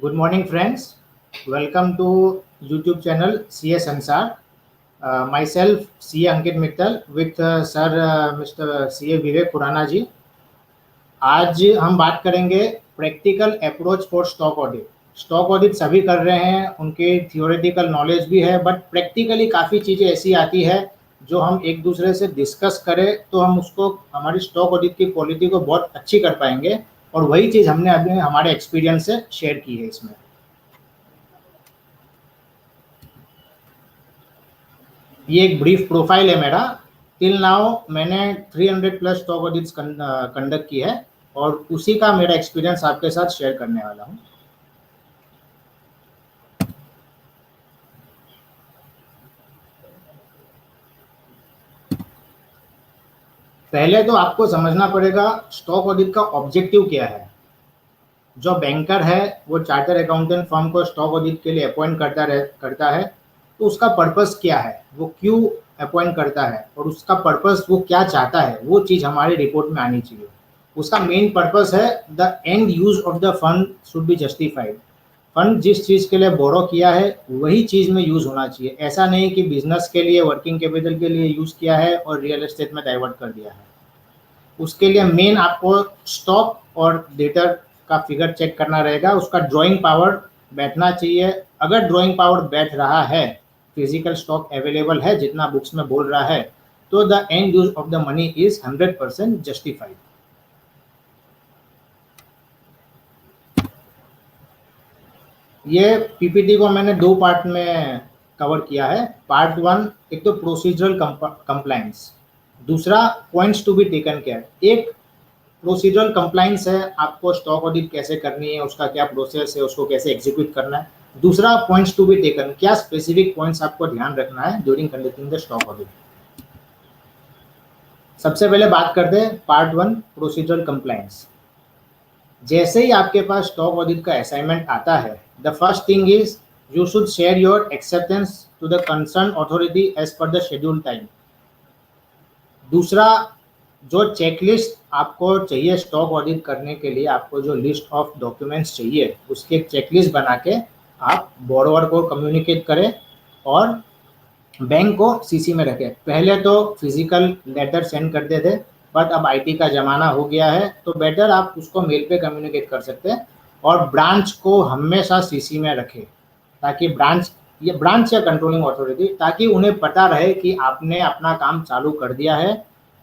Good morning, friends. Welcome to YouTube channel CA Sansar. Myself, CA Ankit Mittal, with Sir Mr. CA Vivek Khurana जी. आज हम बात करेंगे practical approach for stock audit. Stock audit सभी कर रहे हैं, उनके थियोरेटिकल नॉलेज भी है, बट प्रैक्टिकली काफ़ी चीज़ें ऐसी आती है जो हम एक दूसरे से डिस्कस करें तो हम उसको हमारी स्टॉक ऑडिट की क्वालिटी को बहुत अच्छी कर पाएंगे. और वही चीज़ हमने अभी हमारे एक्सपीरियंस से शेयर की है इसमें. ये एक ब्रीफ प्रोफाइल है मेरा. टिल नाउ मैंने 300 प्लस स्टॉक ऑडिट्स कंडक्ट की है और उसी का मेरा एक्सपीरियंस आपके साथ शेयर करने वाला हूँ. पहले तो आपको समझना पड़ेगा स्टॉक ऑडिट का ऑब्जेक्टिव क्या है. जो बैंकर है वो चार्टर अकाउंटेंट फर्म को स्टॉक ऑडिट के लिए अपॉइंट करता है, तो उसका पर्पस क्या है, वो क्यों अपॉइंट करता है और उसका पर्पस वो क्या चाहता है, वो चीज़ हमारी रिपोर्ट में आनी चाहिए. उसका मेन पर्पस है the end use of the fund should be justified. Fund जिस चीज़ के लिए बोरो किया है वही चीज़ में यूज़ होना चाहिए. ऐसा नहीं कि बिजनेस के लिए, वर्किंग कैपिटल के लिए यूज़ किया है और रियल एस्टेट में डाइवर्ट कर दिया है. उसके लिए मेन आपको स्टॉक और डेटर का फिगर चेक करना रहेगा. उसका ड्राइंग पावर बैठना चाहिए. अगर ड्राइंग पावर बैठ रहा है, फिजिकल स्टॉक अवेलेबल है जितना बुक्स में बोल रहा है, तो the end use of the money is 100% justified. ये पीपीटी को मैंने दो पार्ट में कवर किया है. पार्ट 1 एक तो प्रोसीजरल कंप्लायंस, दूसरा points to be taken care. एक प्रोसीजरल कंप्लायंस है, आपको स्टॉक ऑडिट कैसे करनी है, उसका क्या प्रोसेस है, उसको कैसे एग्जीक्यूट करना है. दूसरा पॉइंट्स टू बी टेकन, क्या स्पेसिफिक पॉइंट्स आपको ध्यान रखना है during conducting the stock audit. सबसे पहले बात करते हैं पार्ट 1 प्रोसीजरल कंप्लायंस. जैसे ही आपके पास स्टॉक ऑडिट का असाइनमेंट आता है, the first thing is you should share your acceptance to the concern authority as per the schedule time. दूसरा, जो चेकलिस्ट आपको चाहिए स्टॉक ऑडिट करने के लिए, आपको जो लिस्ट ऑफ डॉक्यूमेंट्स चाहिए उसकी एक चेकलिस्ट बना के आप बोरोवर को कम्युनिकेट करें और बैंक को सीसी में रखें. पहले तो फिजिकल लेटर सेंड करते थे, बट अब आईटी का ज़माना हो गया है, तो बेटर आप उसको मेल पे कम्युनिकेट कर सकते हैं. और ब्रांच को हमेशा सीसी में रखें, ताकि ब्रांच या कंट्रोलिंग अथॉरिटी, ताकि उन्हें पता रहे कि आपने अपना काम चालू कर दिया है.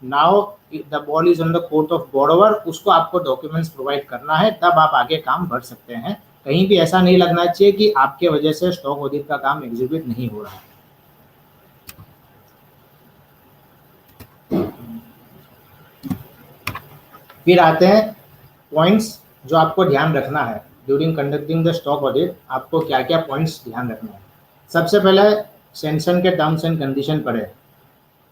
Now the ball is on the court of borrower. उसको आपको डॉक्यूमेंट्स प्रोवाइड करना है, तब आप आगे काम बढ़ सकते हैं. कहीं भी ऐसा नहीं लगना चाहिए कि आपके वजह से स्टॉक ऑडिट का काम एग्जीक्यूट नहीं हो रहा है. फिर आते हैं पॉइंट्स जो आपको ध्यान रखना है during conducting the stock audit. आपको क्या क्या पॉइंट्स ध्यान रखना है. सबसे पहले सेंशन के टर्म्स एंड कंडीशन पढ़े.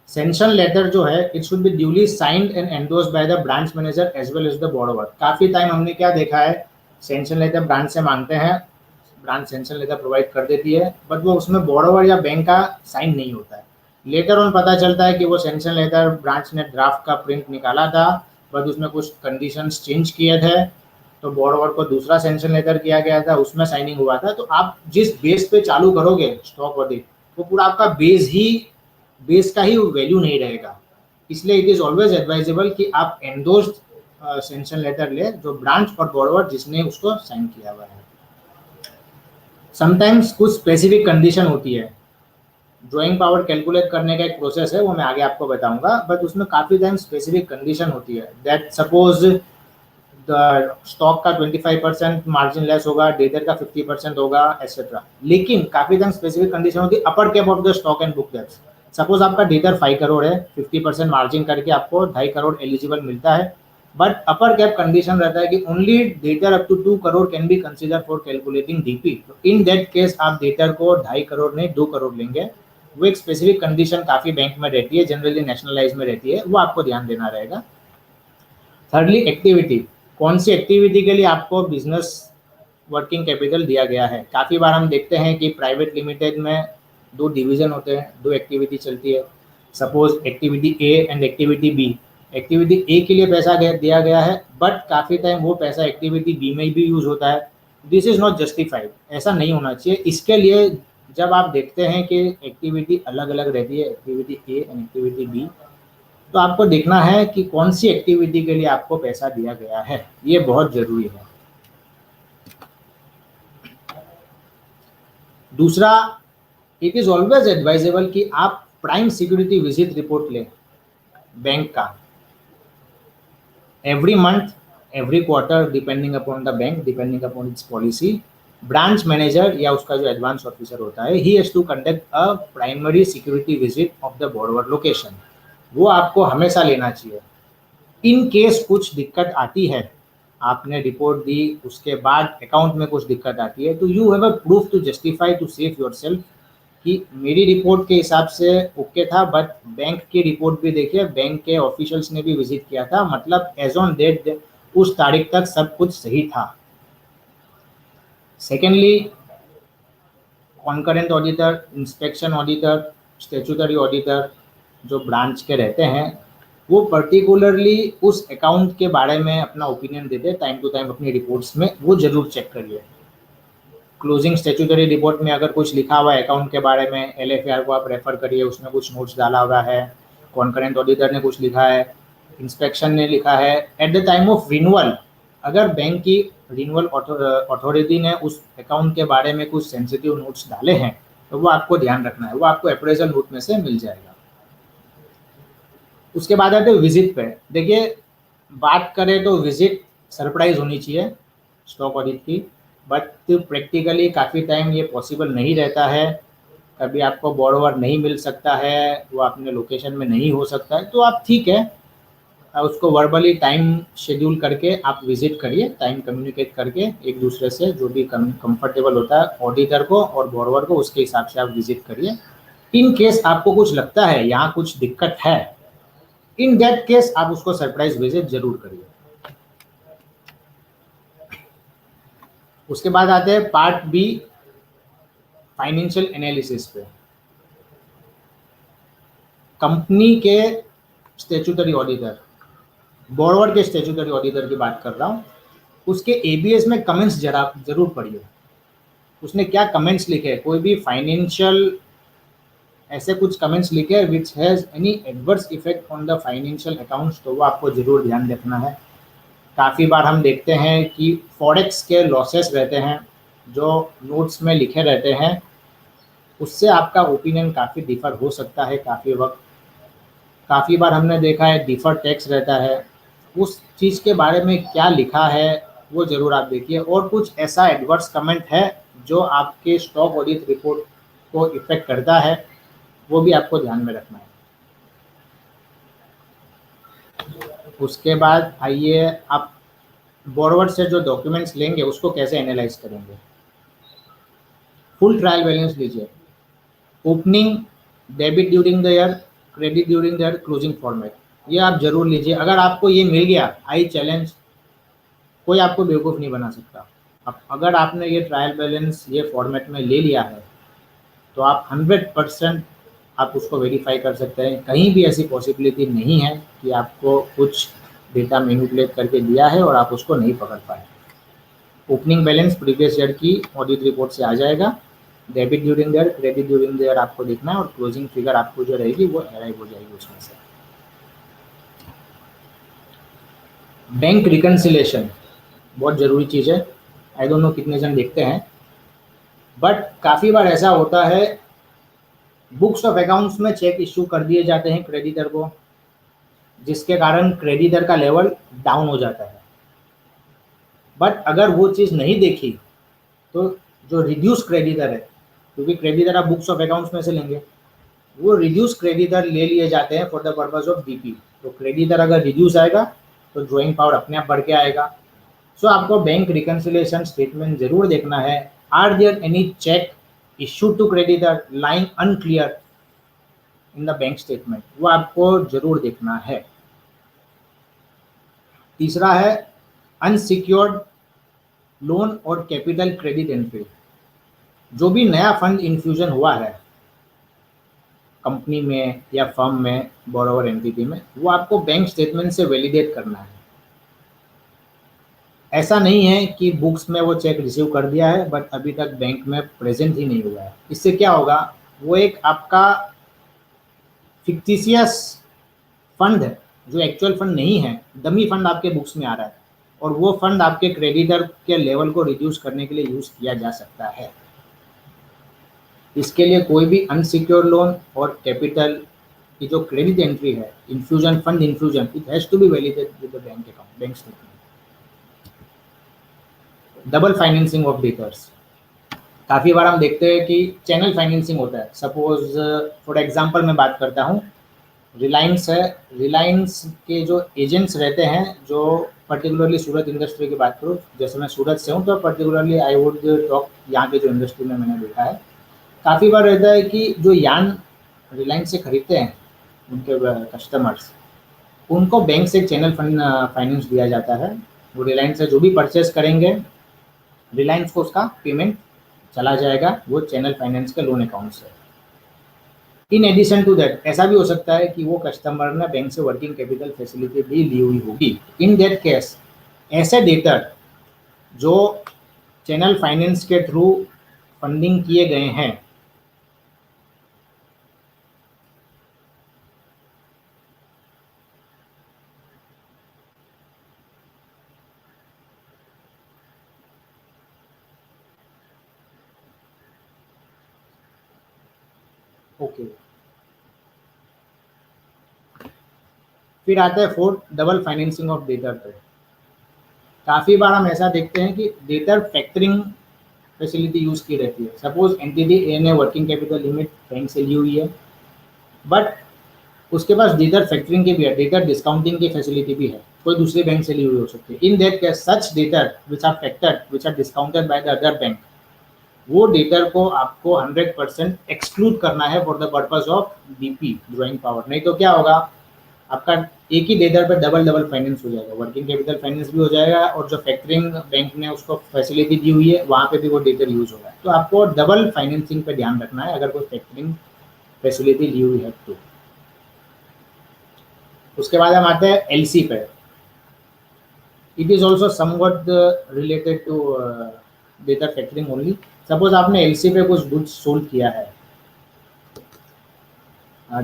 सेंशन लेटर जो है, it should be duly signed and endorsed by the branch manager as well as the borrower. काफ़ी टाइम हमने क्या देखा है, सेंशन लेटर ब्रांच से मांगते हैं, ब्रांच सेंशन लेटर प्रोवाइड कर देती है, बट वो उसमें बोरोवर या बैंक का साइन नहीं होता है. लेटर ऑन पता चलता है कि वो सेंशन लेटर ब्रांच ने ड्राफ्ट का प्रिंट निकाला था, बट उसमें कुछ कंडीशंस चेंज किए थे, तो बोरोवर को दूसरा सेंशन लेटर किया गया था, उसमें साइनिंग हुआ था. तो आप जिस बेस पे चालू करोगे स्टॉक ऑडिट, वो पूरा आपका बेस का ही वैल्यू नहीं रहेगा. इसलिए इट इज ऑलवेज एडवाइजेबल कि आप एंडोर्स्ड सेंशन लेटर ले, जो ब्रांच और बोरोवर जिसने उसको साइन किया हुआ है. समटाइम्स कुछ स्पेसिफिक कंडीशन होती है. ड्राइंग पावर कैलकुलेट करने का एक प्रोसेस है, वो मैं आगे आपको बताऊंगा, बट उसमें काफ़ी टाइम स्पेसिफिक कंडीशन होती है. दैट सपोज द स्टॉक का 25% मार्जिन लेस होगा, डेटर का 50% होगा, एटसेट्रा. लेकिन काफ़ी टाइम स्पेसिफिक कंडीशन होती है upper cap of the stock and book depth. Suppose आपका डेटर 5 करोड़ है, 50% मार्जिन करके आपको 2.5 करोड़ एलिजिबल मिलता है, बट अपर कैप कंडीशन रहता है कि only debtor up to 2 crore can be consider for calculating DP. तो इन दैट केस आप डेटर को 2.5 करोड़ नहीं 2 करोड़ लेंगे. वो एक स्पेसिफिक कंडीशन काफ़ी बैंक में रहती है, जनरली नेशनलाइज में रहती है, वो आपको ध्यान देना रहेगा. Thirdly, activity. कौन सी एक्टिविटी के लिए आपको बिजनेस वर्किंग कैपिटल दिया गया है. काफ़ी बार हम देखते हैं कि प्राइवेट लिमिटेड में 2 डिवीज़न होते हैं, 2 एक्टिविटी चलती है. Suppose activity A and activity B. Activity A के लिए पैसा दिया गया है, बट काफ़ी टाइम वो पैसा एक्टिविटी बी में भी यूज़ होता है. दिस इज नॉट जस्टिफाइड, ऐसा नहीं होना चाहिए। इसके लिए जब आप देखते हैं कि एक्टिविटी अलग अलग रहती है, activity A and activity B, तो आपको देखना है कि कौन सी एक्टिविटी के लिए आपको पैसा दिया गया है, ये बहुत जरूरी है। दूसरा, इट इज ऑलवेज एडवाइजेबल कि आप प्राइम सिक्योरिटी विजिट रिपोर्ट लें बैंक का, every month, every quarter, depending upon the bank, depending upon its policy. Branch manager या उसका जो एडवांस ऑफिसर होता है, he has to conduct a primary security visit of the borrower location. वो आपको हमेशा लेना चाहिए। इन केस कुछ दिक्कत आती है, आपने रिपोर्ट दी, उसके बाद अकाउंट में कुछ दिक्कत आती है, तो you have a proof to justify to save yourself कि मेरी रिपोर्ट के हिसाब से ओके था, बट बैंक की रिपोर्ट भी देखिए, बैंक के ऑफिशियल्स ने भी विजिट किया था, मतलब एज ऑन डेट उस तारीख तक सब कुछ सही था। Secondly, concurrent auditor, inspection auditor, statutory auditor जो ब्रांच के रहते हैं, वो पर्टिकुलरली उस अकाउंट के बारे में अपना ओपिनियन देते हैं टाइम टू टाइम अपनी रिपोर्ट्स में, वो जरूर चेक करिए। क्लोजिंग स्टेचुटरी रिपोर्ट में अगर कुछ लिखा हुआ है अकाउंट के बारे में, एलएफआर को आप रेफर करिए, उसमें कुछ नोट्स डाला हुआ है, कॉन्करेंट ऑडिटर ने कुछ लिखा है, इंस्पेक्शन ने लिखा है, at the time of renewal अगर बैंक की रिन्यूअल अथॉरिटी ने उस अकाउंट के बारे में कुछ सेंसिटिव नोट्स डाले हैं, तो वो आपको ध्यान रखना है, वो आपको अप्रेजल नोट में से मिल जाएगा। उसके बाद आते हैं विजिट पे। देखिए, बात करें तो विजिट सरप्राइज होनी चाहिए स्टॉक ऑडिट की, बट प्रैक्टिकली काफ़ी टाइम ये पॉसिबल नहीं रहता है। कभी आपको बोरोवर नहीं मिल सकता है, वो अपने लोकेशन में नहीं हो सकता है, तो आप ठीक है उसको वर्बली टाइम शेड्यूल करके आप विजिट करिए, टाइम कम्युनिकेट करके एक दूसरे से, जो भी कंफर्टेबल होता है ऑडिटर को और बोरोवर को, उसके हिसाब से आप विजिट करिए। इन केस आपको कुछ लगता है यहाँ कुछ दिक्कत है, इन दैट केस आप उसको सरप्राइज विजिट जरूर करिए। उसके बाद आते हैं पार्ट बी, फाइनेंशियल एनालिसिस पे। कंपनी के स्टेचुटरी ऑडिटर, बोरोवर के स्टेचुटरी ऑडिटर की बात कर रहा हूँ, उसके एबीएस में कमेंट्स जरूर पढ़िए, उसने क्या कमेंट्स लिखे, कोई भी फाइनेंशियल ऐसे कुछ कमेंट्स लिखे which has any adverse effect on the financial accounts, तो वो आपको ज़रूर ध्यान रखना है। काफ़ी बार हम देखते हैं कि फॉरेक्स के लॉसेस रहते हैं जो नोट्स में लिखे रहते हैं, उससे आपका ओपिनियन काफ़ी डिफर हो सकता है काफ़ी वक्त। काफ़ी बार हमने देखा है डिफर टैक्स रहता है, उस चीज़ के बारे में क्या लिखा है वो ज़रूर आप देखिए। और कुछ ऐसा एडवर्स कमेंट है जो आपके स्टॉक ऑडिट रिपोर्ट को इफेक्ट करता है, वो भी आपको ध्यान में रखना है। उसके बाद आइए, आप बोरोवर से जो डॉक्यूमेंट्स लेंगे उसको कैसे एनालाइज करेंगे। फुल ट्रायल बैलेंस लीजिए, opening, debit during the year, credit during the year, closing format, ये आप जरूर लीजिए। अगर आपको ये मिल गया, आई चैलेंज, कोई आपको बेवकूफ़ नहीं बना सकता। अब अगर आपने ये ट्रायल बैलेंस ये फॉर्मेट में ले लिया है, तो आप 100% आप उसको वेरीफाई कर सकते हैं। कहीं भी ऐसी पॉसिबिलिटी नहीं है कि आपको कुछ डेटा मैनिपुलेट करके दिया है और आप उसको नहीं पकड़ पाए। ओपनिंग बैलेंस प्रीवियस ईयर की ऑडिट रिपोर्ट से आ जाएगा, debit during the year, credit during the year आपको देखना है, और क्लोजिंग फिगर आपको जो रहेगी वो अराइव हो जाएगी उसमें से। बैंक रिकन्सिलेशन बहुत ज़रूरी चीज़ है, आई डोंट नो कितने जन देखते हैं, बट काफ़ी बार ऐसा होता है बुक्स ऑफ अकाउंट्स में चेक इश्यू कर दिए जाते हैं क्रेडिटर को, जिसके कारण क्रेडिटर का लेवल डाउन हो जाता है। बट अगर वो चीज़ नहीं देखी, तो जो रिड्यूस क्रेडिटर है, क्योंकि क्रेडिटर आप बुक्स ऑफ अकाउंट्स में से लेंगे, वो रिड्यूस क्रेडिटर ले लिए जाते हैं for the purpose of DP. तो क्रेडिटर अगर रिड्यूस आएगा तो ड्रॉइंग पावर अपने आप बढ़ के आएगा। सो आपको बैंक रिकन्सिलेशन स्टेटमेंट जरूर देखना है। Are there any cheque issued to creditor lying unclear in the bank statement, वो आपको जरूर देखना है। तीसरा है अनसिक्योर्ड लोन और कैपिटल क्रेडिट एंट्री। जो भी नया फंड इन्फ्यूजन हुआ है कंपनी में या फर्म में, बोरोवर एंटिटी में, वो आपको बैंक स्टेटमेंट से वैलिडेट करना है। ऐसा नहीं है कि बुक्स में वो चेक रिसीव कर दिया है बट अभी तक बैंक में प्रेजेंट ही नहीं हुआ है। इससे क्या होगा, वो एक आपका फिक्टिशियस फंड है जो एक्चुअल फंड नहीं है, डमी फंड आपके बुक्स में आ रहा है, और वो फंड आपके क्रेडिटर के लेवल को रिड्यूस करने के लिए यूज किया जा सकता है। इसके लिए कोई भी अनसिक्योर्ड लोन और कैपिटल की जो क्रेडिट एंट्री है, infusion, fund infusion, it has to be validated with the bank account, bank statement. Double financing of debtors, काफ़ी बार हम देखते हैं कि चैनल फाइनेंसिंग होता है। सपोज फॉर एग्जांपल मैं बात करता हूँ, रिलायंस है, रिलायंस के जो एजेंट्स रहते हैं, जो पर्टिकुलरली सूरत इंडस्ट्री की बात करूँ, जैसे मैं सूरत से हूँ तो पर्टिकुलरली आई वुड टॉक यहाँ के जो इंडस्ट्री में मैंने देखा है, काफ़ी बार रहता है कि जो यान रिलायंस से खरीदते हैं उनके कस्टमर्स, उनको बैंक से चैनल फंड फाइनेंस दिया जाता है। वो रिलायंस से जो भी परचेस करेंगे, रिलायंस को उसका पेमेंट चला जाएगा वो चैनल फाइनेंस के लोन अकाउंट से। इन एडिशन टू दैट ऐसा भी हो सकता है कि वो कस्टमर ने बैंक से वर्किंग कैपिटल फैसिलिटी भी ली हुई होगी। इन दैट केस ऐसे डेटर जो चैनल फाइनेंस के थ्रू फंडिंग किए गए हैं, ओके। फिर आता है fourth, double financing of debtor पे। काफ़ी बार हम ऐसा देखते हैं कि डेटर फैक्टरिंग फैसिलिटी यूज़ की रहती है। सपोज एंटिटी ए ने वर्किंग कैपिटल लिमिट बैंक से ली हुई है, बट उसके पास डेटर फैक्टरिंग की भी है, डेटर डिस्काउंटिंग की फैसिलिटी भी है, कोई दूसरे बैंक से ली हुई हो सकती है। In that case such debtor which are factored which are discounted by the other bank, वो डेटर को आपको 100% एक्सक्लूड करना है for the purpose of DP, drawing power. नहीं तो क्या होगा, आपका एक ही डेटर पे डबल डबल फाइनेंस हो जाएगा, वर्किंग कैपिटल फाइनेंस भी हो जाएगा और जो फैक्टरिंग बैंक ने उसको फैसिलिटी दी हुई है वहाँ पे भी वो डेटर यूज होगा। तो आपको डबल फाइनेंसिंग पे ध्यान रखना है अगर कोई फैक्टरिंग फैसिलिटी ली हुई है तो। उसके बाद हम आते हैं एलसी पे। It is also somewhat related to data factoring only. Suppose आपने एलसी पे कुछ गुड्स सोल्ड किया है,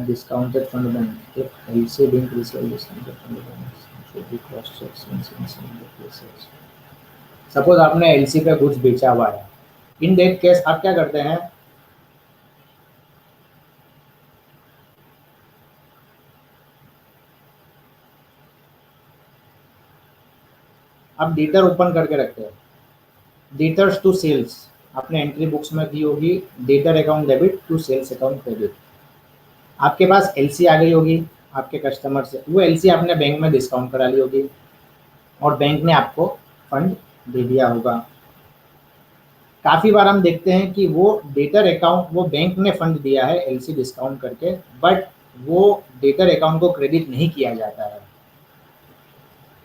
discounted from the bank. If LC being resale discounted from the bank, should be cross checks in similar places. Suppose आपने LC पे कुछ बेचा हुआ है, इन दैट केस आप क्या करते हैं, आप डेटर ओपन करके रखते हैं। डेटर्स टू सेल्स आपने एंट्री बुक्स में दी होगी, debtor account debit to sales account credit. आपके पास एलसी आ गई होगी आपके कस्टमर से, वो एलसी आपने बैंक में डिस्काउंट करा ली होगी और बैंक ने आपको फंड दे दिया होगा। काफ़ी बार हम देखते हैं कि वो डेटर अकाउंट, वो बैंक ने फंड दिया है एलसी डिस्काउंट करके, बट वो डेटर अकाउंट को क्रेडिट नहीं किया जाता है।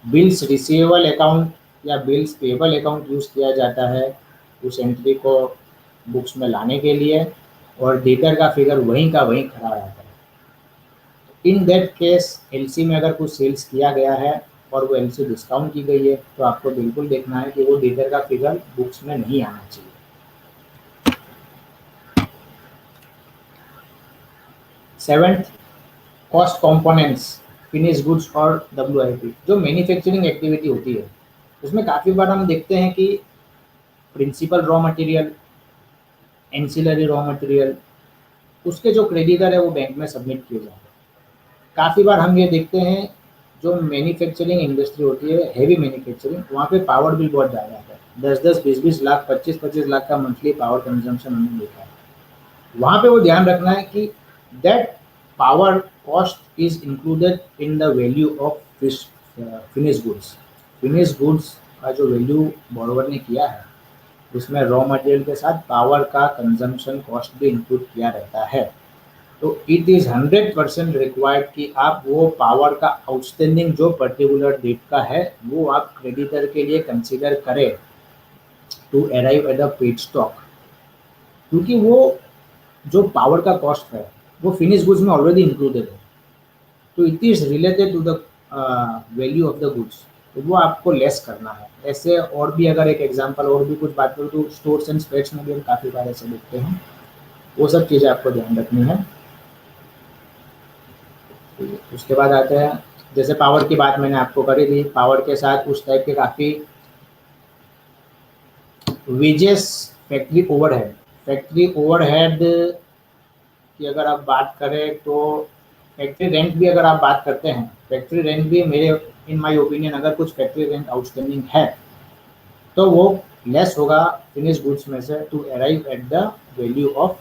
बिल्स रिसीवेबल अकाउंट या बिल्स पेबल अकाउंट यूज़ किया जाता है उस एंट्री को बुक्स में लाने के लिए, और डेटर का फिगर वहीं का वहीं खड़ा रहता है। इन दैट केस एलसी में अगर कुछ सेल्स किया गया है और वो एलसी डिस्काउंट की गई है तो आपको बिल्कुल देखना है कि वो डेटर का फिगर बुक्स में नहीं आना चाहिए। Seventh, cost components, finish goods और WIP। जो मैन्युफैक्चरिंग एक्टिविटी होती है उसमें काफ़ी बार हम देखते हैं कि principal raw material, ancillary raw material, उसके जो क्रेडिटर है वो बैंक में सबमिट किए जाते हैं। काफ़ी बार हम ये देखते हैं जो मैन्युफैक्चरिंग इंडस्ट्री होती है, हैवी मैन्युफैक्चरिंग, वहाँ पे पावर बिल बहुत ज़्यादा आता है। 10-10, 20-20 लाख, 25-25 लाख का मंथली पावर कंजम्पशन हमने देखा है। वहाँ पे वो ध्यान रखना है कि that power cost is included in the value of finish goods. Finish goods का जो वैल्यू बॉरोवर ने किया है उसमें रॉ मटेरियल के साथ पावर का कंजम्पशन कॉस्ट भी इंक्लूड किया रहता है। तो इट इज़ 100% रिक्वायर्ड कि आप वो पावर का आउटस्टैंडिंग जो पर्टिकुलर डेट का है वो आप क्रेडिटर के लिए कंसीडर करें to arrive at the paid stock, क्योंकि वो जो पावर का कॉस्ट है वो फिनिश गुड्स में ऑलरेडी इंक्लूडेड है। तो it is related to the value of the goods. तो वो आपको लेस करना है। ऐसे और भी अगर एक एग्जांपल और भी कुछ बात करूँ तो स्टोर्स एंड स्प्रेड्स में भी हम काफ़ी बार ऐसे देखते हैं, वो सब चीज़ें आपको ध्यान रखनी है। उसके बाद आते हैं, जैसे पावर की बात मैंने आपको करी थी, पावर के साथ उस टाइप के काफ़ी वेजेस, फैक्ट्री ओवरहेड की अगर आप बात करें तो फैक्ट्री रेंट भी अगर आप बात करते हैं, फैक्ट्री रेंट भी मेरे इन माय ओपिनियन अगर कुछ फैक्ट्री रेंट आउटस्टैंडिंग है तो वो लेस होगा फिनिश गुड्स में से to arrive at the value of,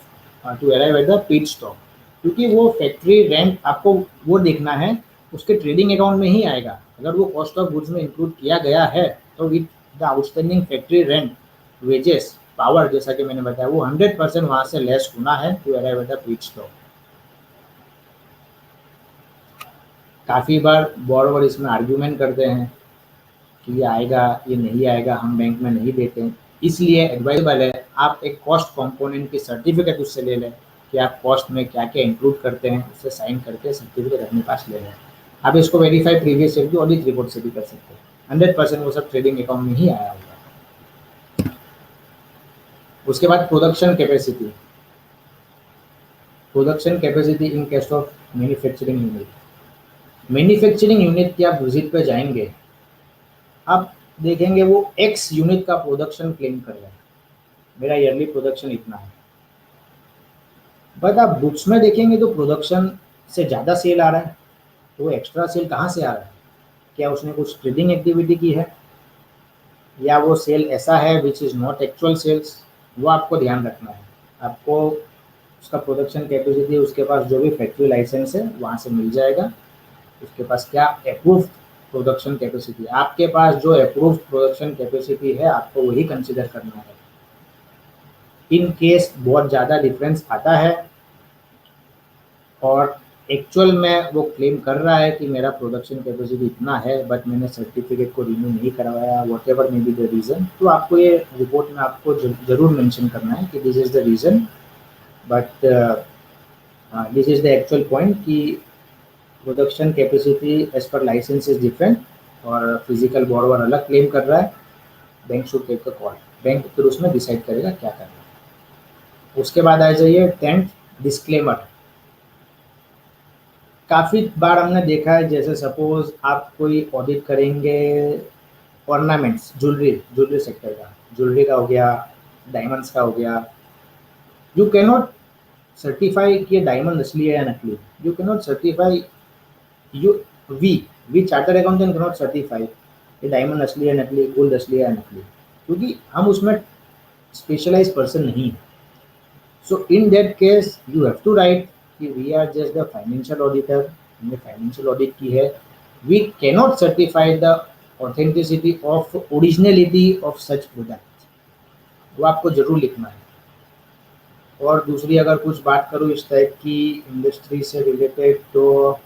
to arrive at the paid stock, क्योंकि वो फैक्ट्री रेंट आपको वो देखना है, उसके ट्रेडिंग अकाउंट में ही आएगा। अगर वो कॉस्ट ऑफ गुड्स में इंक्लूड किया गया है तो with the outstanding factory rent wages power, जैसा कि मैंने बताया, वो 100% वहाँ से लेस होना है to arrive at the paid stock. काफ़ी बार बोरोवर इसमें आर्ग्यूमेंट करते हैं कि ये आएगा, ये नहीं आएगा, हम बैंक में नहीं देते हैं। इसलिए एडवाइजेबल है आप एक कॉस्ट कंपोनेंट की सर्टिफिकेट उससे ले लें कि आप कॉस्ट में क्या क्या इंक्लूड करते हैं, उससे साइन करके सर्टिफिकेट अपने पास ले लें। आप इसको वेरीफाई प्रीवियस ईयर की ऑडिट रिपोर्ट से भी कर सकते हैं। 100% वो सब ट्रेडिंग अकाउंट में ही आया होगा। उसके बाद production capacity in case of manufacturing unit. Manufacturing unit की आप विजिट पे जाएंगे, आप देखेंगे वो एक्स यूनिट का प्रोडक्शन क्लेम कर रहे हैं, मेरा ईयरली प्रोडक्शन इतना है, बट आप बुक्स में देखेंगे तो प्रोडक्शन से ज़्यादा सेल आ रहा है। तो वो एक्स्ट्रा सेल कहाँ से आ रहा है? क्या उसने कुछ ट्रेडिंग एक्टिविटी की है, या वो सेल ऐसा है which is not actual sales? वो आपको ध्यान रखना है। आपको उसका प्रोडक्शन कैपेसिटी, उसके पास जो भी फैक्ट्री लाइसेंस है वहाँ से मिल जाएगा। उसके पास क्या अप्रूव्ड प्रोडक्शन कैपेसिटी, आपके पास जो अप्रूव्ड प्रोडक्शन कैपेसिटी है आपको वही कंसिडर करना है। इन केस बहुत ज़्यादा डिफरेंस आता है और एक्चुअल में वो क्लेम कर रहा है कि मेरा प्रोडक्शन कैपेसिटी इतना है बट मैंने सर्टिफिकेट को रिन्यू नहीं करवाया, what ever may be the reason, तो आपको ये रिपोर्ट में आपको ज़रूर मेंशन करना है कि this is the reason, but this is the actual point कि production capacity as per license is different और फिजिकल बोरोवर अलग क्लेम कर रहा है। Bank should take the call, bank फिर उसमें डिसाइड करेगा क्या करना है। उसके बाद आ जाइए 10th, डिस्क्लेमर। काफ़ी बार हमने देखा है, जैसे सपोज आप कोई ऑडिट करेंगे ऑर्नामेंट्स, ज्वेलरी सेक्टर का, ज्वेलरी का हो गया, डायमंड्स का हो गया, यू कैन नॉट सर्टिफाई कि ये डायमंड असली है या नकली। You can not certify, you we charter accountant can not certify ये डायमंड असली है नकली, गोल्ड असली है या नकली, क्योंकि हम उसमें स्पेशलाइज पर्सन नहीं है। So in that case you have to write कि we are just the financial auditor, हमने फाइनेंशियल ऑडिट की है, we cannot certify the authenticity of originality of such product. वो आपको जरूर लिखना है। और दूसरी अगर कुछ बात करूँ इस टाइप की इंडस्ट्री से रिलेटेड, तो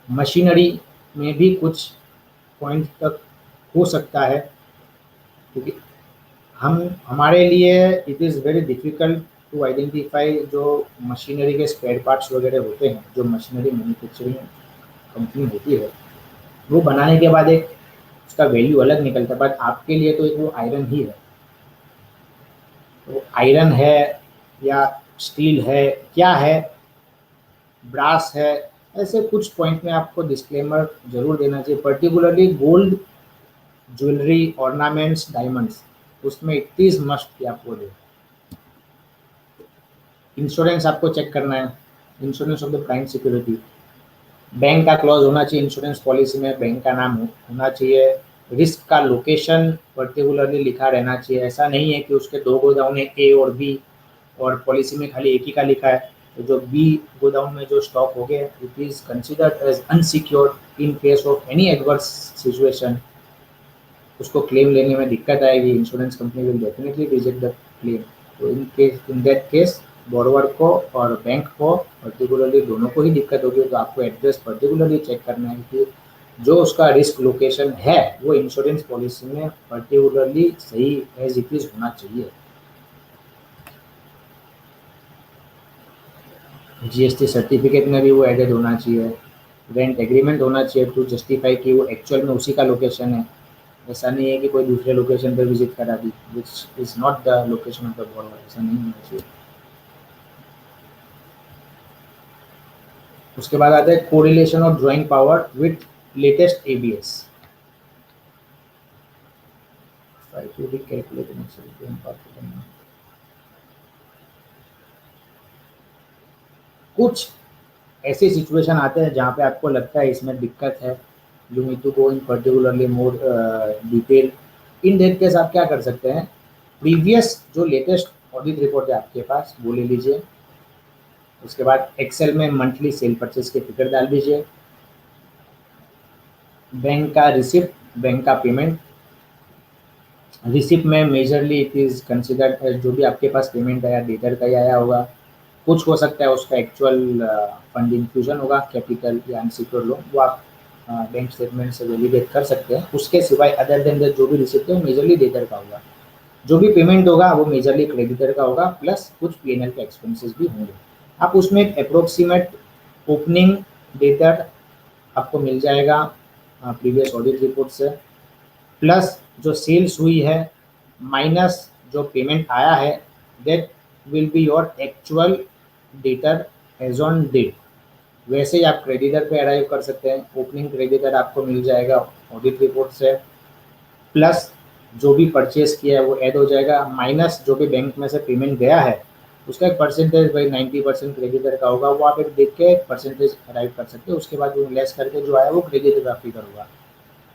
मशीनरी में भी कुछ पॉइंट तक हो सकता है, क्योंकि हम हमारे लिए it is very difficult to identify जो मशीनरी के स्पेयर पार्ट्स वगैरह होते हैं, जो मशीनरी मैन्युफैक्चरिंग कंपनी होती है, वो बनाने के बाद एक उसका वैल्यू अलग निकलता है, बट आपके लिए तो एक वो आयरन ही है। तो आयरन है या स्टील है, क्या है, ब्रास है, ऐसे कुछ पॉइंट में आपको डिस्क्लेमर ज़रूर देना चाहिए। Particularly gold jewellery, ornaments, diamonds, उसमें इट इज़ मस्ट कि आपको दे। इंश्योरेंस आपको चेक करना है, insurance of the prime security, bank का क्लॉज होना चाहिए इंश्योरेंस पॉलिसी में, बैंक का नाम होना चाहिए, रिस्क का लोकेशन पर्टिकुलरली लिखा रहना चाहिए। ऐसा नहीं है कि उसके दो गोदाउन है, ए और बी, और पॉलिसी में खाली एक ही का लिखा है, तो जो बी गोदाउन में जो स्टॉक हो गया it is considered as unsecured. In case of any adverse situation उसको क्लेम लेने में दिक्कत आएगी, insurance company will definitely reject the claim. तो इन दैट केस बोरोवर को और बैंक को पर्टिकुलरली दोनों को ही दिक्कत होगी। तो आपको एड्रेस पर्टिकुलरली चेक करना है कि जो उसका रिस्क लोकेशन है वो इंश्योरेंस पॉलिसी में पर्टिकुलरली सही एज इट इज़ होना चाहिए। जीएसटी सर्टिफिकेट में भी वो एडेड होना चाहिए। रेंट एग्रीमेंट होना चाहिए टू जस्टिफाई कि वो एक्चुअल में उसी का लोकेशन है। ऐसा नहीं है कि कोई दूसरे लोकेशन पर विजिट करा दी which is not the location of the borrower, ऐसा नहीं होना चाहिए। उसके बाद आता है correlation of drawing power with latest ABS. कुछ ऐसे सिचुएशन आते हैं जहाँ पे आपको लगता है इसमें दिक्कत है, you need to go in particularly more detail. In that case आप क्या कर सकते हैं, प्रीवियस जो लेटेस्ट ऑडिट रिपोर्ट है आपके पास वो ले लीजिए। उसके बाद एक्सेल में मंथली सेल परचेज के फिगर डाल दीजिए, बैंक का रिसिप्ट, बैंक का पेमेंट। रिसिप्ट में majorly it is considered as जो भी आपके पास पेमेंट आया डेटर का ही आया होगा। कुछ हो सकता है उसका एक्चुअल फंड इन्फ्यूजन होगा, कैपिटल या अनसिक्योर्ड लोन, वो आप बैंक स्टेटमेंट से वैलिडेट कर सकते हैं। उसके सिवाय अदर देन दैट जो भी रिसिप्ट है वो मेजरली डेटर का होगा, जो भी पेमेंट होगा वो मेजरली क्रेडिटर का होगा, प्लस कुछ पीएनएल के एक्सपेंसेस भी होंगे। आप उसमें एक अप्रोक्सीमेट ओपनिंग डेटर आपको मिल जाएगा प्रीवियस ऑडिट रिपोर्ट से, प्लस जो सेल्स हुई है माइनस जो पेमेंट आया है, that will be your actual debtor as on date. वैसे ही आप क्रेडिटर पे अराइव कर सकते हैं। ओपनिंग क्रेडिटर आपको मिल जाएगा ऑडिट रिपोर्ट से, प्लस जो भी परचेज किया है वो ऐड हो जाएगा, माइनस जो भी बैंक में से पेमेंट गया है उसका एक परसेंटेज, भाई 90% क्रेडिटर का होगा, वो आप एक देख के परसेंटेज अराइव कर सकते हो। उसके बाद वो लेस करके जो आया वो क्रेडिटर का फिगर होगा।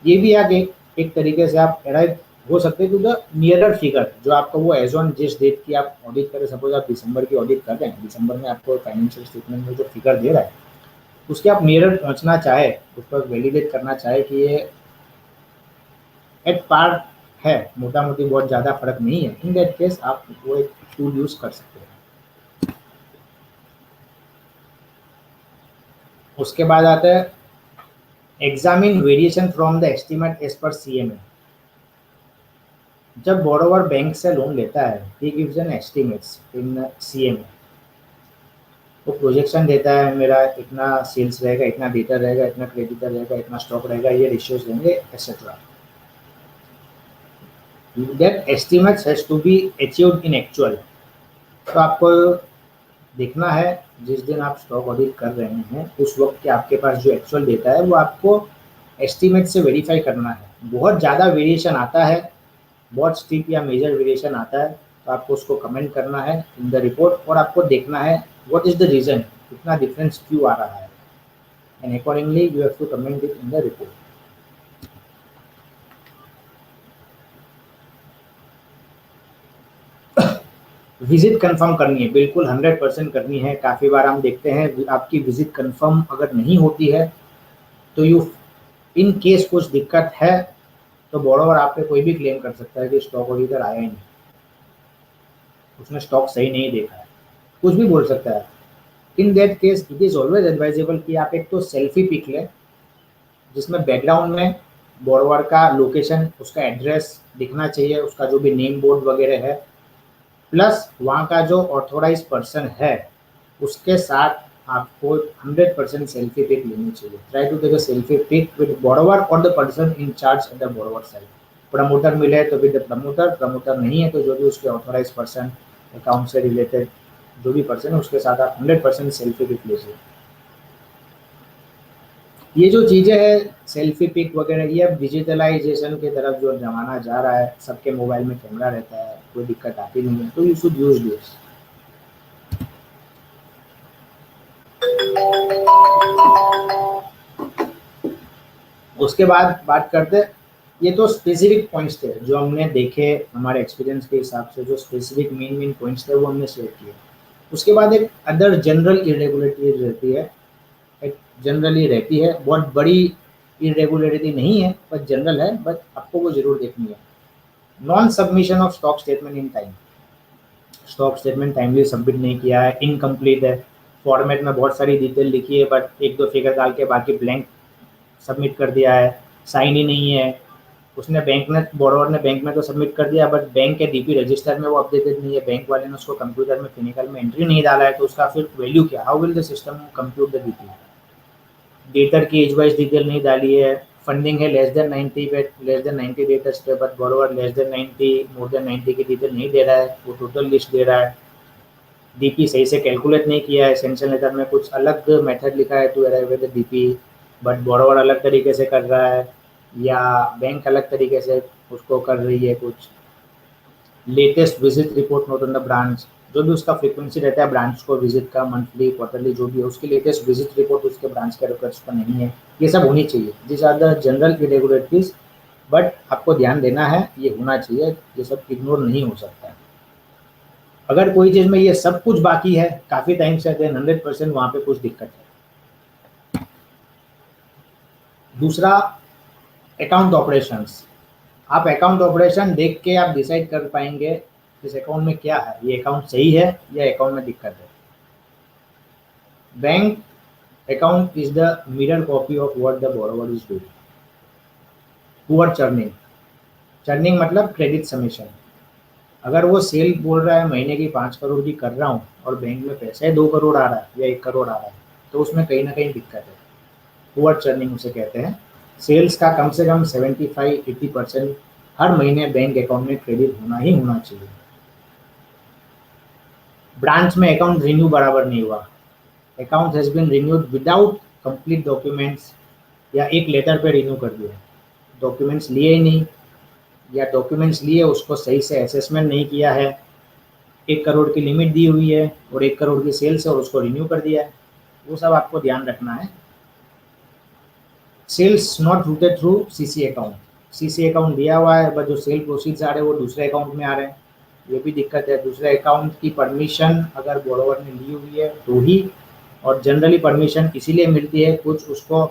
ये भी आगे एक तरीके से आप अराइव हो सकते हैं टू द नियरर फिगर, जो आपको वो एज ऑन जिस डेट की आप ऑडिट करें, सपोज आप दिसंबर की ऑडिट कर रहे हैं, दिसंबर में आपको फाइनेंशियल स्टेटमेंट में जो फिगर दे रहा है उसके आप नियरर पहुंचना चाहे, उस पर वैलिडेट करना चाहे कि ये एट पार है, मोटा मोटी बहुत ज़्यादा फर्क नहीं है, इन दैट केस आप वो एक टूल यूज़ कर सकते हैं। उसके बाद आता है examine variation from the estimate as per CMA. जब बोरोवर बैंक से लोन लेता है, he gives an estimates in CMA. वो प्रोजेक्शन देता है, मेरा इतना सेल्स रहेगा, इतना डेटर रहेगा, इतना क्रेडिटर रहेगा, इतना स्टॉक रहेगा, ये रेशियोज रहेंगे etcetera. That estimates has to be achieved in actual. तो आपको देखना है जिस दिन आप स्टॉक ऑडिट कर रहे हैं उस वक्त के आपके पास जो एक्चुअल डेटा है वो आपको एस्टीमेट से वेरीफाई करना है। बहुत ज़्यादा वेरिएशन आता है, बहुत स्टीप या मेजर वेरिएशन आता है, तो आपको उसको कमेंट करना है इन द रिपोर्ट, और आपको देखना है व्हाट इज़ द रीज़न, इतना डिफरेंस क्यों आ रहा है, and accordingly you have to comment it in the report. Visit confirm करनी है, बिल्कुल 100% करनी है। काफ़ी बार हम देखते हैं आपकी विजिट कंफर्म अगर नहीं होती है तो यू इन केस कुछ दिक्कत है तो बोरोवर आप पे कोई भी क्लेम कर सकता है कि स्टॉक ऑडिटर आया ही नहीं, उसने स्टॉक सही नहीं देखा है, कुछ भी बोल सकता है। In that case it is always advisable कि आप एक तो सेल्फी पिक लें जिसमें बैकग्राउंड में बोरोवर का लोकेशन, उसका एड्रेस दिखना चाहिए, उसका जो भी नेम बोर्ड वगैरह है, प्लस वहाँ का जो ऑथोराइज पर्सन है उसके साथ आपको 100% सेल्फी पिक लेनी चाहिए। Try to take a selfie pic with borrower और the person in charge at the borrower side. Promoter मिले तो विद द प्रमोटर, प्रमोटर नहीं है तो जो भी उसके ऑथोराइज पर्सन, अकाउंट से रिलेटेड जो भी पर्सन है उसके साथ आप 100% सेल्फी पिक लीजिए। ये जो चीज़ें हैं सेल्फी पिक वगैरह, ये अब डिजिटलाइजेशन की तरफ जो ज़माना जा रहा है, सबके मोबाइल में कैमरा रहता है, कोई दिक्कत आती नहीं है, तो यू शुड यूज दिस। उसके बाद बात करते हैं, ये तो स्पेसिफिक पॉइंट्स थे जो हमने देखे हमारे एक्सपीरियंस के हिसाब से, जो स्पेसिफिक मेन पॉइंट्स थे वो हमने शेयर किए। उसके बाद एक अदर जनरल इरेगुलरिटी रहती है, एक जनरली रहती है, बहुत बड़ी इरेगुलरिटी नहीं है पर जनरल है, बट आपको वो जरूर देखनी है। Non submission of stock statement in time. Stock statement timely submit नहीं किया है, इनकम्प्लीट है, फॉर्मेट में बहुत सारी डिटेल लिखी है बट एक दो फिगर डाल के बाकी ब्लैंक सबमिट कर दिया है, साइन ही नहीं है, उसने बैंक ने, बोरोवर ने बैंक में तो सबमिट कर दिया बट बैंक के डीपी रजिस्टर में वो अपडेटेड नहीं है, बैंक वाले ने उसको कंप्यूटर में फिजिकल में एंट्री नहीं डाला है, तो उसका फिर वैल्यू क्या, how will the system compute the DP. Debtor की एज वाइज डिटेल नहीं डाली है, फंडिंग है लेस देन 90 पे, लेस देन 90 डेटर्स पे, but borrower less than 90 more than 90 की डिटेल नहीं दे रहा है, वो टोटल लिस्ट दे रहा है। डीपी सही से कैलकुलेट नहीं किया है, सेंशन लेटर में कुछ अलग मेथड लिखा है to arrive with DP, but borrower अलग तरीके से कर रहा है, या बैंक अलग तरीके से उसको कर रही है कुछ। Latest visit report note on the branch, जो भी उसका फ्रीक्वेंसी रहता है ब्रांच को विजिट का, मंथली क्वार्टरली जो भी है, उसकी लेटेस्ट विजिट रिपोर्ट उसके ब्रांच के रिकॉर्ड्स पर नहीं है। ये सब होनी चाहिए, this are the general irregularities, but आपको ध्यान देना है, ये होना चाहिए, ये सब इग्नोर नहीं हो सकता है। अगर कोई चीज़ में ये सब कुछ बाकी है काफ़ी टाइम से, देन 100% वहाँ पे कुछ दिक्कत है। दूसरा, अकाउंट ऑपरेशंस। आप अकाउंट ऑपरेशन देख के आप डिसाइड कर पाएंगे इस अकाउंट में क्या है, ये अकाउंट सही है या अकाउंट में दिक्कत है। Bank account is the mirror copy of what the borrower is doing. Poor churning, churning मतलब क्रेडिट समेशन। अगर वो सेल बोल रहा है महीने की 5 करोड़ की कर रहा हूँ और बैंक में पैसे 2 करोड़ आ रहा है या 1 करोड़ आ रहा है, तो उसमें कहीं ना कहीं दिक्कत है। पुअर चर्निंग उसे कहते हैं। सेल्स का कम से कम 75-80% हर महीने बैंक अकाउंट में क्रेडिट होना ही होना चाहिए। ब्रांच में अकाउंट रिन्यू बराबर नहीं हुआ, account has been renewed without complete documents, या एक लेटर पे रिन्यू कर दिया, डॉक्यूमेंट्स लिए ही नहीं, या डॉक्यूमेंट्स लिए उसको सही से असेसमेंट नहीं किया है, 1 करोड़ की लिमिट दी हुई है और 1 करोड़ की सेल्स है और उसको रिन्यू कर दिया है, वो सब आपको ध्यान रखना है। Sales not routed through CC account, CC account दिया हुआ है बट जो सेल प्रोसीड्स आ रहे हैं वो दूसरे अकाउंट में आ रहे हैं, ये भी दिक्कत है। दूसरे अकाउंट की परमिशन अगर बोरोवर ने ली हुई है तो ही, और जनरली परमिशन इसीलिए मिलती है कुछ उसको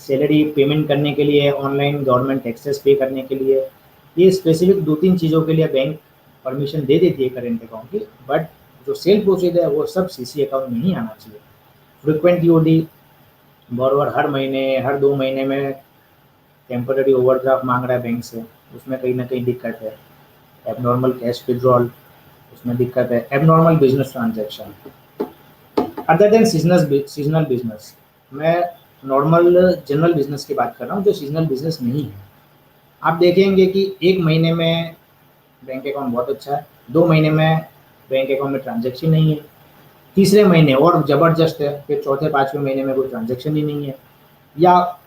सैलरी पेमेंट करने के लिए, ऑनलाइन गवर्नमेंट टैक्सेस पे करने के लिए, ये स्पेसिफिक 2-3 चीज़ों के लिए बैंक परमिशन दे देती है करेंट अकाउंट की, बट जो सेल प्रोसीड है वो सब सीसी अकाउंट में ही आना चाहिए। फ्रिक्वेंट ईओडी, बोरोवर हर महीने हर 2 महीने में टेम्पररी ओवरड्राफ्ट मांग रहा है बैंक से, उसमें कहीं ना कहीं दिक्कत है। एबनॉर्मल कैश विड्रॉल, उसमें दिक्कत है। Abnormal business transaction other than seasonal business, मैं नॉर्मल जनरल बिजनेस की बात कर रहा हूँ जो सीजनल बिजनेस नहीं है। आप देखेंगे कि 1 महीने में बैंक अकाउंट बहुत अच्छा है, 2 महीने में बैंक अकाउंट में ट्रांजैक्शन नहीं है, तीसरे महीने और ज़बरदस्त है, फिर चौथे 5वें महीने में कोई ट्रांजैक्शन ही नहीं है। या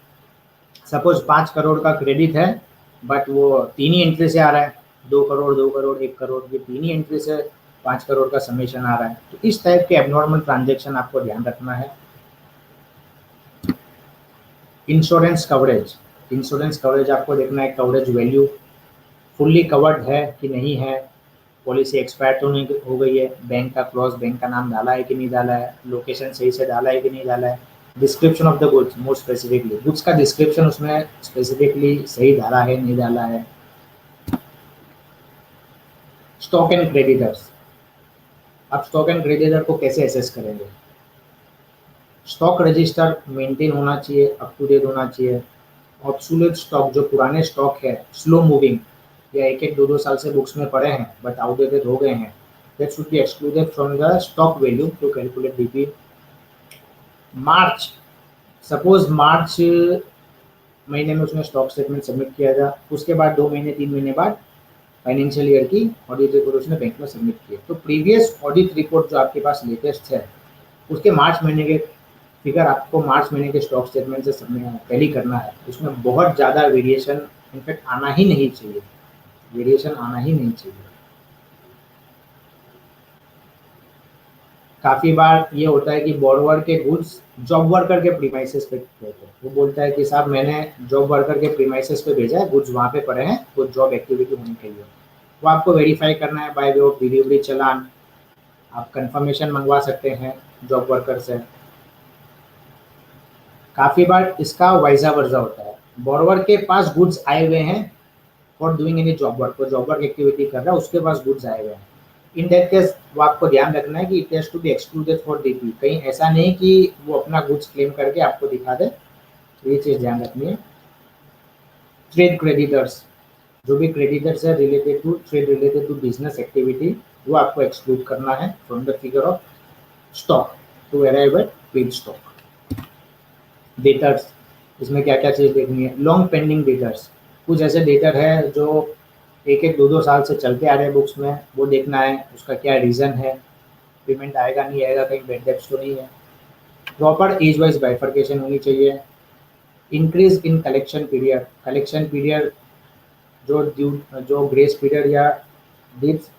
सपोज 5 करोड़ का क्रेडिट है बट वो 3 ही एंट्री से आ रहा है, 2 करोड़ 2 करोड़ 1 करोड़, ये 3 ही एंट्री से 5 करोड़ का समेशन आ रहा है, तो इस टाइप के एबनॉर्मल ट्रांजैक्शन आपको ध्यान रखना है। इंश्योरेंस कवरेज, इंश्योरेंस कवरेज आपको देखना है, कवरेज वैल्यू फुल्ली कवर्ड है कि नहीं है, पॉलिसी एक्सपायर तो नहीं हो गई है, बैंक का क्लॉज, बैंक का नाम डाला है कि नहीं डाला है, लोकेशन सही से डाला है कि नहीं डाला है, description of the goods, more specifically goods का डिस्क्रिप्शन उसमें स्पेसिफिकली सही डाला है नहीं डाला है। स्टॉक एंड क्रेडिटर्स, अब स्टॉक एंड क्रेडिटर को कैसे एसेस करेंगे। स्टॉक रजिस्टर मेंटेन होना चाहिए, अप टू डेट होना चाहिए। ऑब्सोल्यूट स्टॉक, जो पुराने स्टॉक है, स्लो मूविंग, या 1-1 2-2 साल से बुक्स में पड़े हैं बट आउटडेटेड हो गए हैं, that should be excluded from the stock value to calculate DP. March, suppose March महीने में उसने स्टॉक स्टेटमेंट सबमिट किया था, उसके बाद 2 महीने 3 महीने बाद फाइनेंशियल ईयर की ऑडिट रिपोर्ट उसने बैंक में सबमिट की, तो प्रीवियस ऑडिट रिपोर्ट जो आपके पास लेटेस्ट है उसके मार्च महीने के फिगर आपको मार्च महीने के स्टॉक स्टेटमेंट से टैली करना है। उसमें बहुत ज़्यादा वेरिएशन इनफैक्ट आना ही नहीं चाहिए, वेरिएशन आना ही नहीं चाहिए। काफ़ी बार ये होता है कि बोरोवर के गुड्स जॉब वर्कर के प्रीमाइसेस पे भेजते हैं, वो बोलता है कि साहब मैंने जॉब वर्कर के प्रीमाइसेस पे भेजा है, गुड्स वहाँ पे पड़े हैं वो जॉब एक्टिविटी होने के लिए, वो आपको वेरीफाई करना है बाय वे ऑफ डिलीवरी चालान, आप कंफर्मेशन मंगवा सकते हैं जॉब वर्कर से। काफ़ी बार इसका वाइजा वर्जा होता है, बोरोवर के पास गुड्स आए हुए हैं for doing any job work, वो जॉब वर्क एक्टिविटी कर रहा है, उसके पास गुड्स आए हुए हैं, इन दैट केस वो आपको ध्यान रखना है कि it has to be excluded for DP, कहीं ऐसा नहीं कि वो अपना गुड्स क्लेम करके आपको दिखा दे, तो ये चीज़ ध्यान रखनी है। ट्रेड क्रेडिटर्स, जो भी क्रेडिटर्स है related to trade, related to business activity, वो आपको एक्सक्लूड करना है from the figure of stock to arrive at paid stock. Debtors, इसमें क्या क्या चीज़ देखनी है। लॉन्ग पेंडिंग डेटर्स, कुछ ऐसे डेटर है जो एक एक दो दो साल से चलते आ रहे हैं बुक्स में, वो देखना है उसका क्या रीज़न है, पेमेंट आएगा नहीं आएगा, कहीं बैड डेब्ट्स तो नहीं है। प्रॉपर एज वाइज बाइफर्केशन होनी चाहिए। इंक्रीज इन कलेक्शन पीरियड जो ग्रेस पीरियड या डिप्स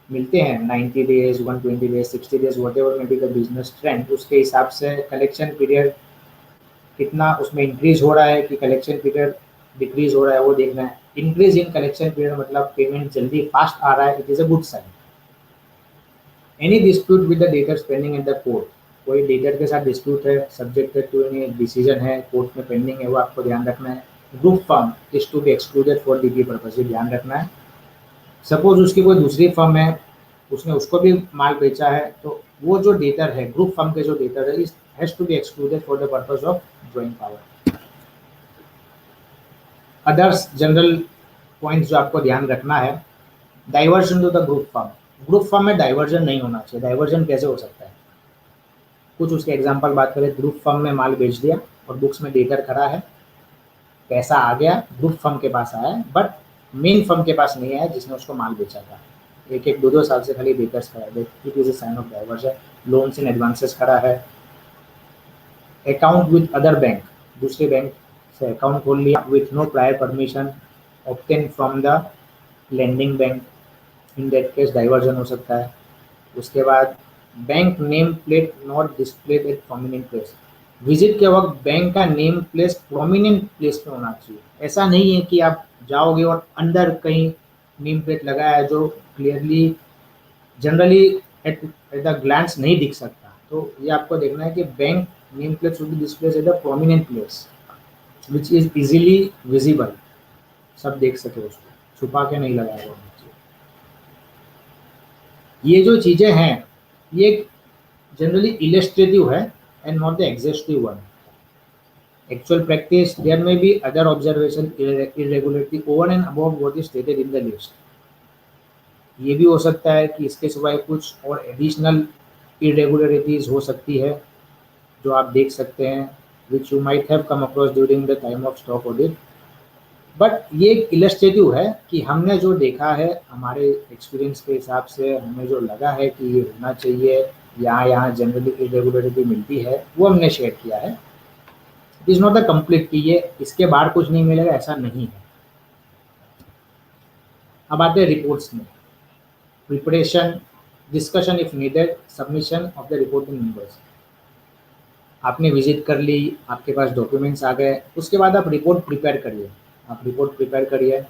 मिलते हैं 90 days, 120 days, 60 days, what ever में बी द बिजनेस ट्रेंड, उसके हिसाब से कलेक्शन पीरियड कितना उसमें इंक्रीज हो रहा है कि कलेक्शन पीरियड डिक्रीज हो रहा है, वो देखना है। इंक्रीज इन कलेक्शन पीरियड मतलब पेमेंट जल्दी फास्ट आ रहा है, it is a good sign. Any dispute with the debtors pending in the court, कोई डेटर के साथ डिस्प्यूट है, सब्जेक्टेड टू एनी डिसीजन है, कोर्ट में पेंडिंग है, वो आपको ध्यान रखना है। Group firm is to be excluded for DP purpose, ये ध्यान रखना है। सपोज उसकी कोई दूसरी फर्म है, उसने उसको भी माल बेचा है, तो वो जो डेटर है, ग्रुप फर्म के जो डेटर है, is has to be excluded for the purpose of drawing power. Others general points जो आपको ध्यान रखना है, diversion to the group firm, group firm में डाइवर्जन नहीं होना चाहिए। डाइवर्जन कैसे हो सकता है, कुछ उसके एग्जांपल बात करें। ग्रुप फर्म में माल बेच दिया और बुक्स में डेटर खड़ा है, पैसा आ गया, ग्रुप फर्म के पास आया है, बट मेन फर्म के पास नहीं आया जिसने उसको माल बेचा था। एक एक दो दो साल से खाली डेटर्स खड़ा है, it is a sign of diversion. Loans in advances खड़ा है। अकाउंट विद अदर बैंक, दूसरे बैंक से अकाउंट खोल लिया with no prior permission obtain from the lending bank, in that case diversion हो सकता है। उसके बाद bank name plate not displayed at prominent place, visit के वक्त बैंक का नेम प्लेस प्रोमिनेंट प्लेस पे होना चाहिए। ऐसा नहीं है कि आप जाओगे और अंदर कहीं नेम प्लेट लगाया है जो clearly generally at the glance नहीं दिख सकता, तो ये आपको देखना है कि bank name plate should be displayed at the prominent place which is easily visible, सब देख सके उसको, छुपा के नहीं लगाया हुआ होना चाहिए। ये जो चीज़ें हैं ये जनरली इलस्ट्रेटिव है and not the exhaustive one. Actual practice, there may be other observation irregularity over and above what is stated in the list. ये भी हो सकता है कि इसके सिवाय कुछ और एडिशनल irregularities हो सकती है जो आप देख सकते हैं, which you might have come across during the time of stock audit. But ये एक इलस्ट्रेटिव है कि हमने जो देखा है, हमारे एक्सपीरियंस के हिसाब से हमें जो लगा है कि ये होना चाहिए, यहाँ यहाँ जनरली इरेगुलरिटी मिलती है, वो हमने शेयर किया है। It is not the complete कि ये इसके बाहर कुछ नहीं मिलेगा, ऐसा नहीं है। अब आते हैं रिपोर्ट्स में। Preparation, discussion if needed, submission of the report in invoice. आपने विजिट कर ली, आपके पास डॉक्यूमेंट्स आ गए, उसके बाद आप रिपोर्ट प्रिपेयर करिए। आप रिपोर्ट प्रिपेयर करिए,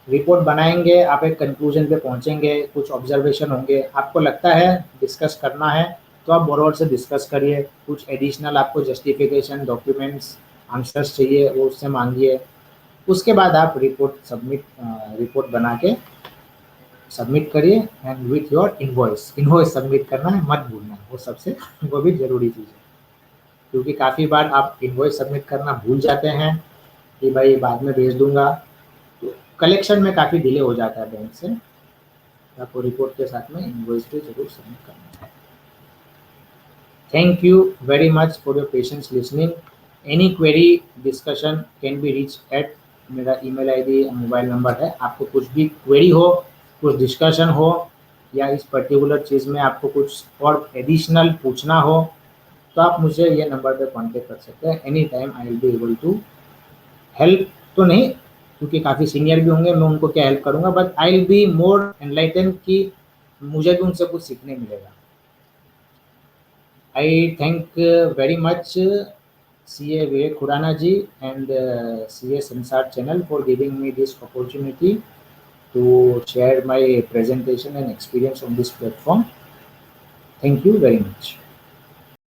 रिपोर्ट बनाएंगे, आप एक कंक्लूजन पे पहुंचेंगे, कुछ ऑब्जर्वेशन होंगे, आपको लगता है डिस्कस करना है तो आप बोरोवर से डिस्कस करिए। कुछ एडिशनल आपको जस्टिफिकेशन, डॉक्यूमेंट्स, आंसर्स चाहिए, वो उससे मांगिए। उसके बाद आप रिपोर्ट बना के सबमिट करिए and with your invoice submit करना है, मत भूलना, वो सबसे वो भी ज़रूरी चीज़ है, क्योंकि काफ़ी बार आप इनवॉइस सबमिट करना भूल जाते हैं कि भाई बाद में भेज दूंगा, तो कलेक्शन में काफ़ी डिले हो जाता है बैंक से। आपको रिपोर्ट के साथ में इनवॉइस भी जरूर सबमिट करना है। Thank you very much for your patience listening. Any query discussion can be reach at, मेरा ईमेल आईडी मोबाइल नंबर है। आपको कुछ भी क्वेरी हो, कुछ डिस्कशन हो, या इस पर्टिकुलर चीज़ में आपको कुछ और एडिशनल पूछना हो, तो आप मुझे ये नंबर पे कांटेक्ट कर सकते हैं। Any time I will be able to help. तो नहीं, क्योंकि काफ़ी सीनियर भी होंगे, मैं उनको क्या हेल्प करूँगा, but I will be more enlighten कि मुझे भी उनसे कुछ सीखने मिलेगा। I thank very much CA Vivek Khurana ji and CA Sansar channel for giving me this opportunity to share my presentation and experience on this platform. Thank you very much.